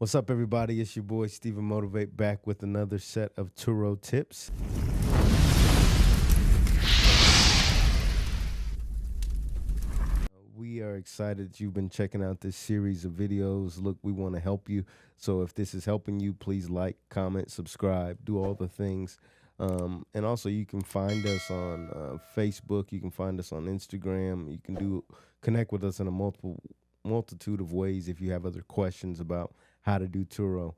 What's up, everybody? It's your boy StephenMotivate back with another set of Turo tips. We are excited that you've been checking out this series of videos. Look, we want to help you. So if this is helping you, please like, comment, subscribe, do all the things. And also, you can find us on Facebook. You can find us on Instagram. You can connect with us in a multitude of ways if you have other questions about how to do Turo.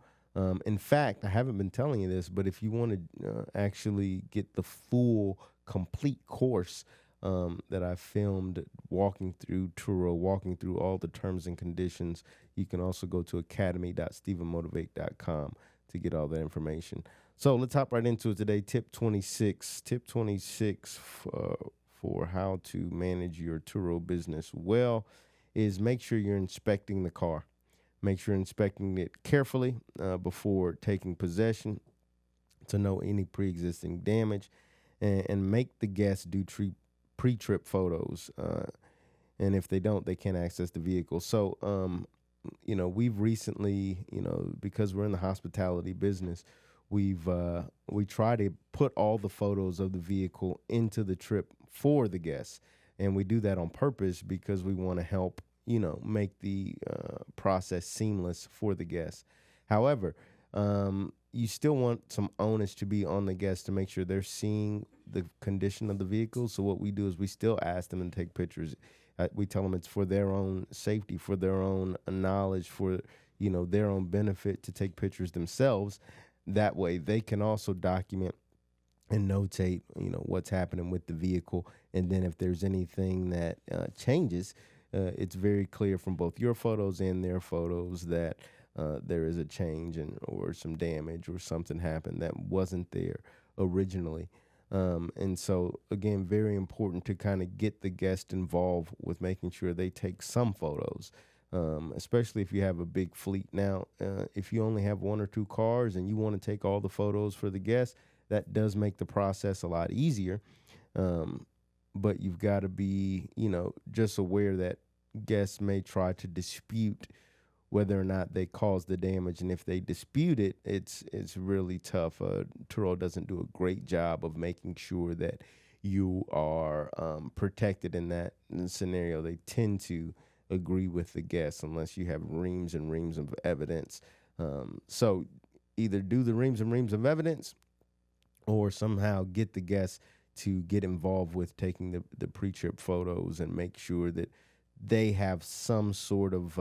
In fact, I haven't been telling you this, but if you want to actually get the full, complete course that I filmed walking through Turo, walking through all the terms and conditions, you can also go to academy.stephenmotivate.com to get all that information. So let's hop right into it today. Tip 26. Tip 26 for how to manage your Turo business well is make sure you're inspecting the car. Make sure you're inspecting it carefully before taking possession to know any pre-existing damage, and make the guests do pre-trip photos. And if they don't, they can't access the vehicle. So, we've recently, because we're in the hospitality business, we try to put all the photos of the vehicle into the trip for the guests. And we do that on purpose because we want to help, make the process seamless for the guests. However, you still want some onus to be on the guests to make sure they're seeing the condition of the vehicle. So what we do is we still ask them to take pictures. We tell them it's for their own safety, for their own knowledge, for, their own benefit to take pictures themselves. That way they can also document and notate, what's happening with the vehicle. And then if there's anything that changes, it's very clear from both your photos and their photos that there is a change or some damage or something happened that wasn't there originally. And so, again, very important to kind of get the guest involved with making sure they take some photos, especially if you have a big fleet. Now, if you only have one or two cars and you want to take all the photos for the guests, that does make the process a lot easier. But you've got to be, just aware that guests may try to dispute whether or not they caused the damage. And if they dispute it, it's really tough. Turo doesn't do a great job of making sure that you are protected in that scenario. They tend to agree with the guests unless you have reams and reams of evidence. So either do the reams and reams of evidence or somehow get the guests to get involved with taking the pre-trip photos and make sure that they have some sort of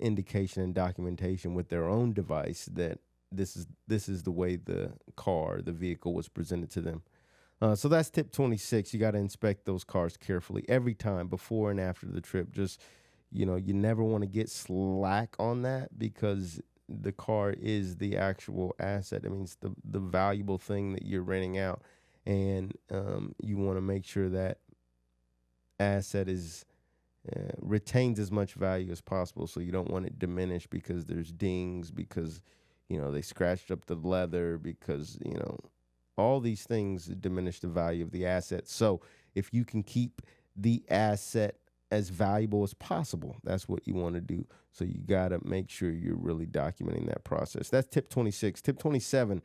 indication and documentation with their own device that this is the way the vehicle was presented to them. So that's tip 26. You got to inspect those cars carefully every time before and after the trip. Just, you never want to get slack on that because the car is the actual asset. I mean, it's the valuable thing that you're renting out. And you want to make sure that asset retains as much value as possible. So you don't want it diminished because there's dings, because, they scratched up the leather, because, all these things diminish the value of the asset. So if you can keep the asset as valuable as possible, that's what you want to do. So you got to make sure you're really documenting that process. That's tip 26. Tip 27,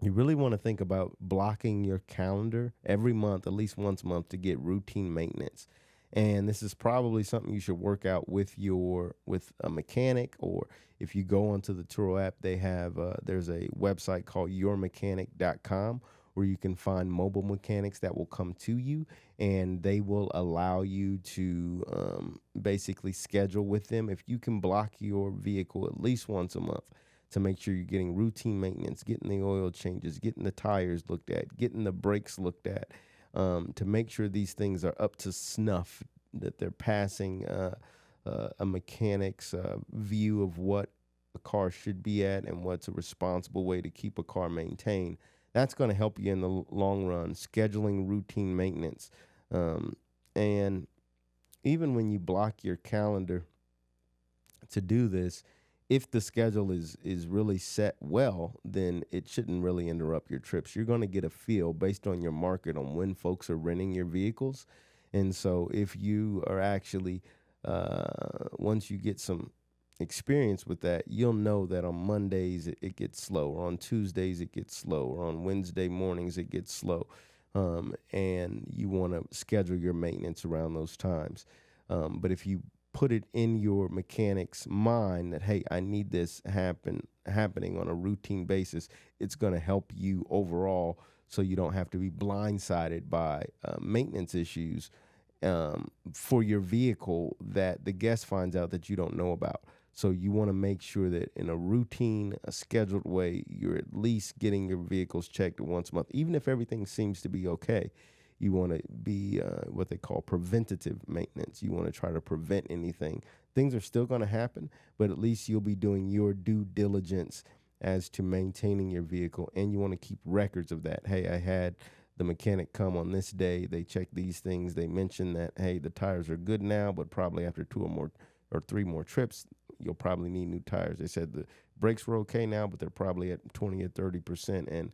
you really want to think about blocking your calendar every month, at least once a month, to get routine maintenance. And this is probably something you should work out with a mechanic, or if you go onto the Turo app, they have there's a website called yourmechanic.com where you can find mobile mechanics that will come to you, and they will allow you to basically schedule with them. If you can block your vehicle at least once a month to make sure you're getting routine maintenance, getting the oil changes, getting the tires looked at, getting the brakes looked at, to make sure these things are up to snuff, that they're passing a mechanic's view of what a car should be at and what's a responsible way to keep a car maintained. That's going to help you in the long run, scheduling routine maintenance. And even when you block your calendar to do this, if the schedule is really set well, then it shouldn't really interrupt your trips. You're going to get a feel based on your market on when folks are renting your vehicles. And so if you are actually, once you get some experience with that, you'll know that on Mondays it gets slow, or on Tuesdays it gets slow, or on Wednesday mornings it gets slow. And you want to schedule your maintenance around those times. But if you put it in your mechanic's mind that, hey, I need this happening on a routine basis, it's going to help you overall, so you don't have to be blindsided by maintenance issues for your vehicle that the guest finds out that you don't know about. So you want to make sure that in a routine, a scheduled way, you're at least getting your vehicles checked once a month, even if everything seems to be okay. You want to be what they call preventative maintenance. You want to try to prevent anything. Things are still going to happen, but at least you'll be doing your due diligence as to maintaining your vehicle, and you want to keep records of that. Hey, I had the mechanic come on this day. They checked these things. They mentioned that, hey, the tires are good now, but probably after 3 more trips, you'll probably need new tires. They said the brakes were okay now, but they're probably at 20 or 30%. And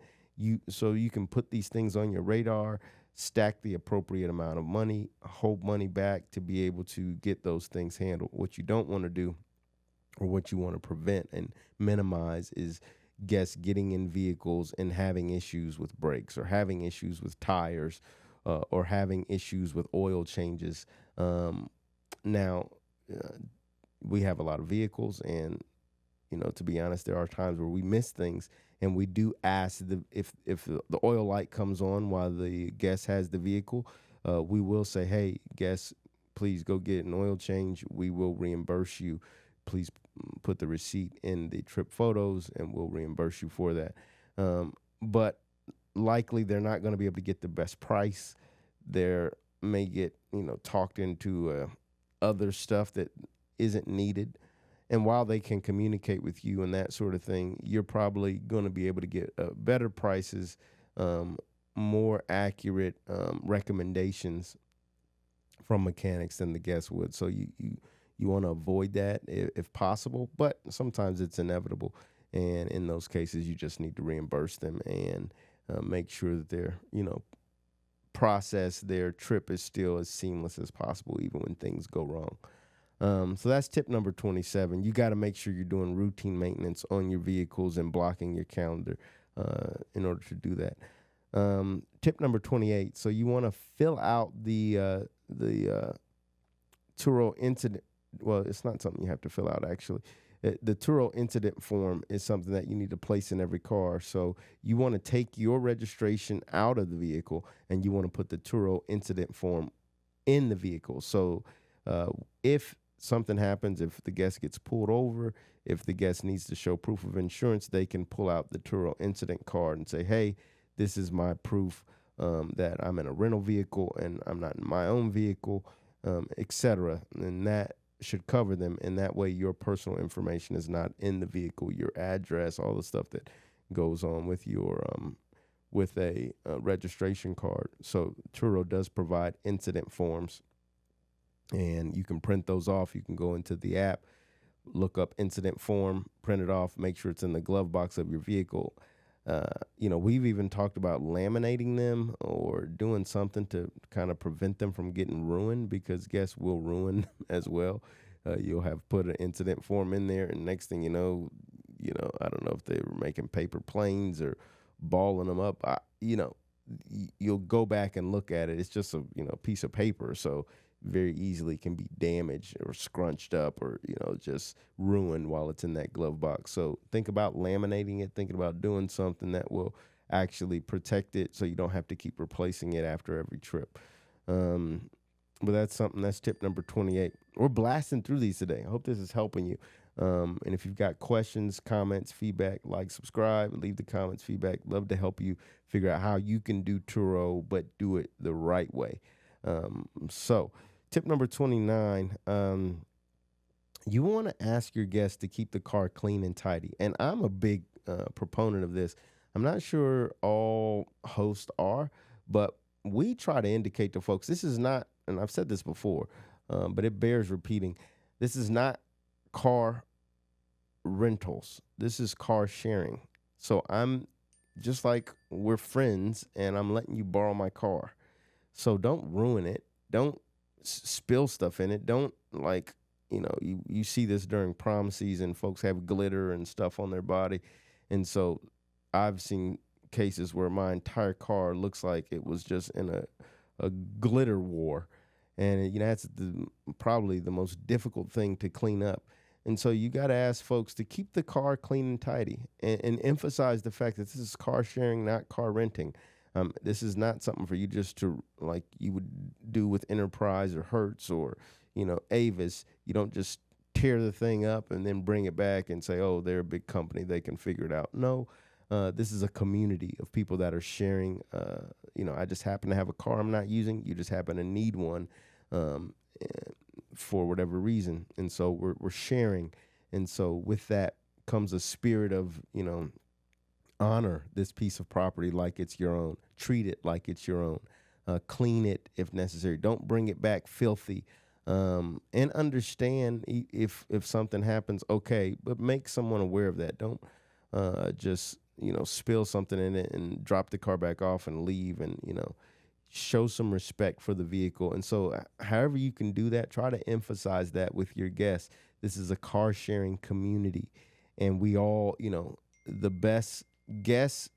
so you can put these things on your radar, stack the appropriate amount of money, hold money back to be able to get those things handled. What you don't want to do, or what you want to prevent and minimize, is guests getting in vehicles and having issues with brakes, or having issues with tires, or having issues with oil changes. Now, we have a lot of vehicles, and to be honest, there are times where we miss things, and we do ask if the oil light comes on while the guest has the vehicle. We will say, hey, guest, please go get an oil change. We will reimburse you. Please put the receipt in the trip photos, and we'll reimburse you for that. But likely they're not going to be able to get the best price. They may get talked into other stuff that isn't needed. And while they can communicate with you and that sort of thing, you're probably going to be able to get better prices, more accurate recommendations from mechanics than the guests would. So you want to avoid that if possible, but sometimes it's inevitable. And in those cases, you just need to reimburse them and make sure that their process, their trip is still as seamless as possible, even when things go wrong. So that's tip number 27. You got to make sure you're doing routine maintenance on your vehicles and blocking your calendar in order to do that. Tip number 28. So you want to fill out the Turo incident. Well, it's not something you have to fill out, actually. The Turo incident form is something that you need to place in every car. So you want to take your registration out of the vehicle, and you want to put the Turo incident form in the vehicle. So if something happens, if the guest gets pulled over, if the guest needs to show proof of insurance, they can pull out the Turo incident card and say, hey, this is my proof that I'm in a rental vehicle and I'm not in my own vehicle, etc. And that should cover them. And that way your personal information is not in the vehicle, your address, all the stuff that goes on with your with a registration card. So Turo does provide incident forms, and you can print those off. You can go into the app, look up incident form, print it off, make sure it's in the glove box of your vehicle. We've even talked about laminating them or doing something to kind of prevent them from getting ruined, because guests will ruin as well. You'll have put an incident form in there, and next thing you know, I don't know if they were making paper planes or balling them up. You'll go back and look at it. It's just a piece of paper, so very easily can be damaged or scrunched up or just ruined while it's in that glove box. So think about laminating it, thinking about doing something that will actually protect it, so you don't have to keep replacing it after every trip. But that's tip number 28. We're blasting through these today. I hope this is helping you. And if you've got questions, comments, feedback, like, subscribe, leave the comments, feedback. Love to help you figure out how you can do Turo, but do it the right way. So tip number 29, you want to ask your guests to keep the car clean and tidy. And I'm a big proponent of this. I'm not sure all hosts are, but we try to indicate to folks, this is not, and I've said this before, but it bears repeating, this is not car rentals. This is car sharing. So I'm just like, we're friends, and I'm letting you borrow my car. So don't ruin it. Don't spill stuff in it. Don't you see this during prom season. Folks have glitter and stuff on their body, and so I've seen cases where my entire car looks like it was just in a glitter war, and that's probably the most difficult thing to clean up. And so you got to ask folks to keep the car clean and tidy, and emphasize the fact that this is car sharing, not car renting. This is not something for you just to, like you would do with Enterprise or Hertz or Avis. You don't just tear the thing up and then bring it back and say, oh, they're a big company, they can figure it out. No, this is a community of people that are sharing. I just happen to have a car I'm not using. You just happen to need one for whatever reason. And so we're sharing. And so with that comes a spirit of, honor this piece of property like it's your own. Treat it like it's your own. Clean it if necessary. Don't bring it back filthy. And understand if something happens, okay, but make someone aware of that. Don't just spill something in it and drop the car back off and leave, and show some respect for the vehicle. And so however you can do that, try to emphasize that with your guests. This is a car sharing community, and we all, the best guests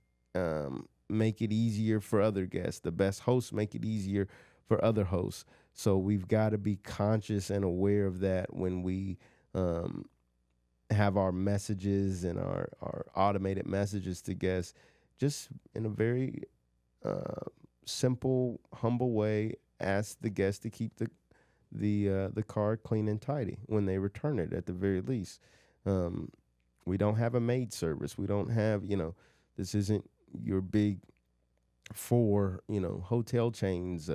make it easier for other guests. The best hosts make it easier for other hosts. So we've got to be conscious and aware of that when we have our messages and our automated messages to guests, just in a very simple, humble way. Ask the guests to keep the car clean and tidy when they return it, at the very least. We don't have a maid service. We don't have, this isn't your big four, hotel chains.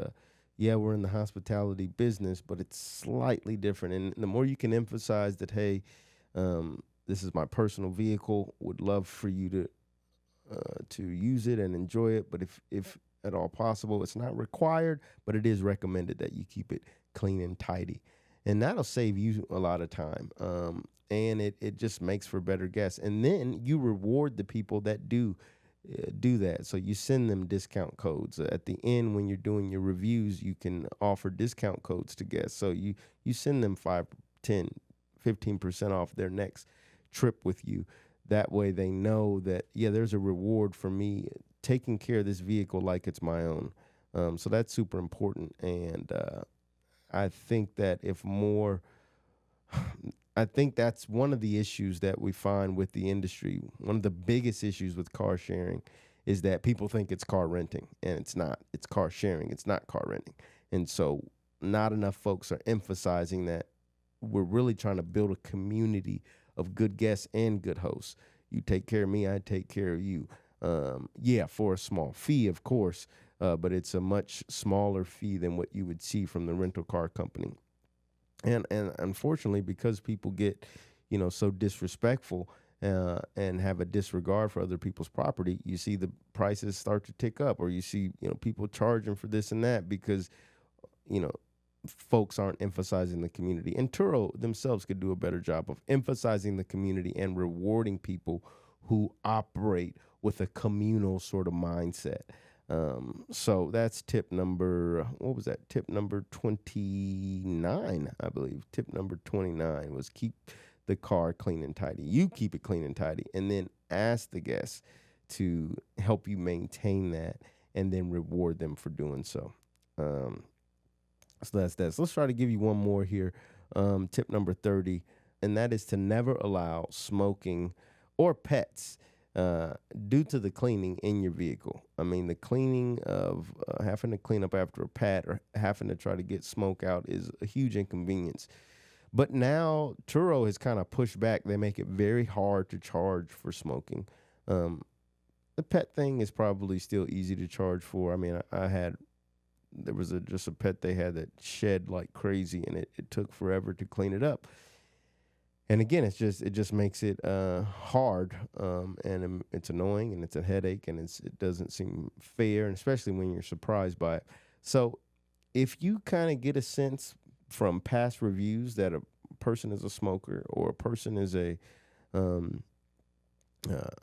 Yeah, we're in the hospitality business, but it's slightly different. And the more you can emphasize that, hey, this is my personal vehicle, would love for you to use it and enjoy it. But if at all possible, it's not required, but it is recommended that you keep it clean and tidy. And that'll save you a lot of time. And it just makes for better guests. And then you reward the people that do that. So you send them discount codes. At the end, when you're doing your reviews, you can offer discount codes to guests. So you send them 5, 10, 15% off their next trip with you. That way they know that, yeah, there's a reward for me taking care of this vehicle like it's my own. So that's super important. And I think that I think that's one of the issues that we find with the industry. One of the biggest issues with car sharing is that people think it's car renting, and it's not. It's car sharing. It's not car renting. And so not enough folks are emphasizing that we're really trying to build a community of good guests and good hosts. You take care of me, I take care of you. Yeah, for a small fee, of course, but it's a much smaller fee than what you would see from the rental car company. And unfortunately, because people get, so disrespectful and have a disregard for other people's property, you see the prices start to tick up, or you see, people charging for this and that because, folks aren't emphasizing the community. And Turo themselves could do a better job of emphasizing the community and rewarding people who operate with a communal sort of mindset. So that's tip number, what was that? Tip number 29, I believe. Tip number 29 was keep the car clean and tidy. You keep it clean and tidy, and then ask the guests to help you maintain that, and then reward them for doing so. So that's that. So let's try to give you one more here. Tip number 30, and that is to never allow smoking or pets due to the cleaning in your vehicle. I mean, the cleaning of having to clean up after a pet or having to try to get smoke out is a huge inconvenience. But now Turo has kind of pushed back. They make it very hard to charge for smoking. The pet thing is probably still easy to charge for. I mean, there was just a pet they had that shed like crazy, and it took forever to clean it up. And again, it just makes it hard, and it's annoying, and it's a headache, and it doesn't seem fair, and especially when you're surprised by it. So if you kind of get a sense from past reviews that a person is a smoker, or a person is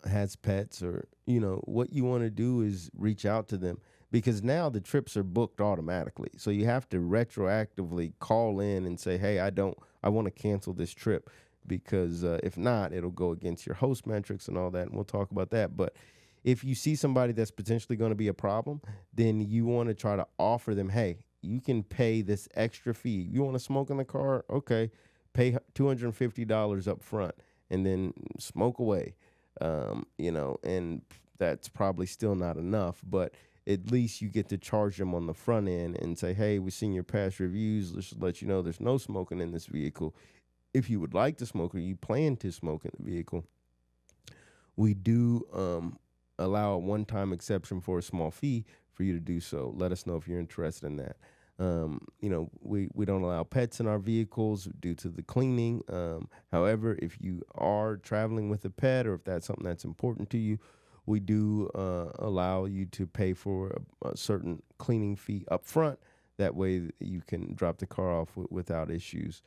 has pets, or what you want to do is reach out to them, because now the trips are booked automatically. So you have to retroactively call in and say, hey, I don't I want to cancel this trip, because if not, it'll go against your host metrics and all that. And we'll talk about that. But if you see somebody that's potentially going to be a problem, then you want to try to offer them, hey, you can pay this extra fee. You want to smoke in the car? Okay, pay $250 up front and then smoke away. And that's probably still not enough, but at least you get to charge them on the front end and say, hey, we've seen your past reviews. Let's let you know there's no smoking in this vehicle. If you would like to smoke or you plan to smoke in the vehicle, we do allow a one-time exception for a small fee for you to do so. Let us know if you're interested in that. We don't allow pets in our vehicles due to the cleaning. However, if you are traveling with a pet, or if that's something that's important to you, we do allow you to pay for a certain cleaning fee up front. That way you can drop the car off without issues,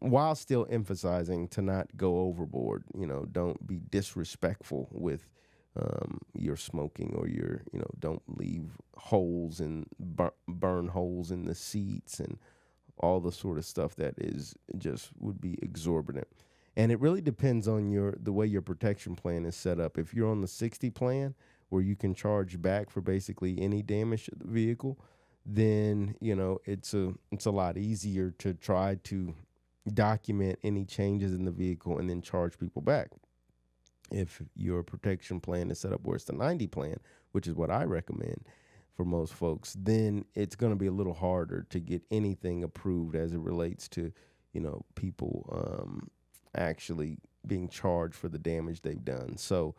while still emphasizing to not go overboard. Don't be disrespectful with your smoking, or don't leave holes and burn holes in the seats and all the sort of stuff that is just would be exorbitant. And it really depends on the way your protection plan is set up. If you're on the 60 plan, where you can charge back for basically any damage to the vehicle, then it's a lot easier to try to document any changes in the vehicle and then charge people back. If your protection plan is set up where it's the 90 plan, which is what I recommend for most folks, then it's going to be a little harder to get anything approved as it relates to, people actually being charged for the damage they've done. So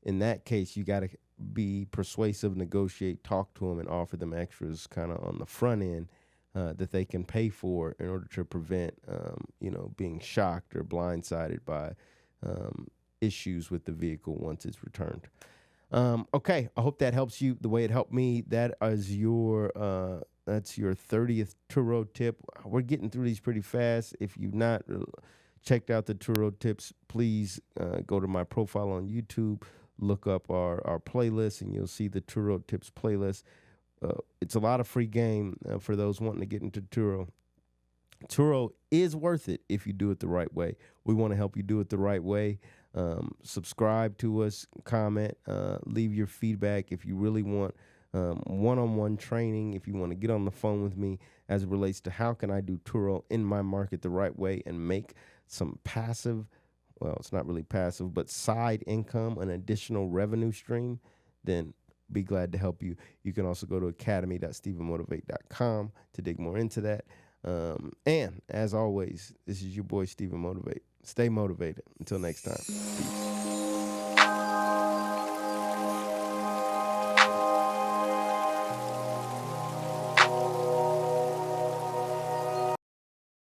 in that case, you got to be persuasive, negotiate, talk to them, and offer them extras kind of on the front end that they can pay for in order to prevent, being shocked or blindsided by issues with the vehicle once it's returned. Okay, I hope that helps you the way it helped me. That is that's your 30th Turo tip. We're getting through these pretty fast. If you've not checked out the Turo tips, please go to my profile on YouTube, look up our playlist, and you'll see the Turo tips playlist. It's a lot of free game for those wanting to get into Turo. Turo is worth it if you do it the right way. We want to help you do it the right way. Subscribe to us, comment, leave your feedback if you really want one-on-one training, if you want to get on the phone with me as it relates to how can I do Turo in my market the right way and make some passive, well, it's not really passive, but side income, an additional revenue stream, then be glad to help you. You can also go to academy.stephenmotivate.com to dig more into that. And as always, this is your boy, Stephen Motivate. Stay motivated. Until next time. Peace.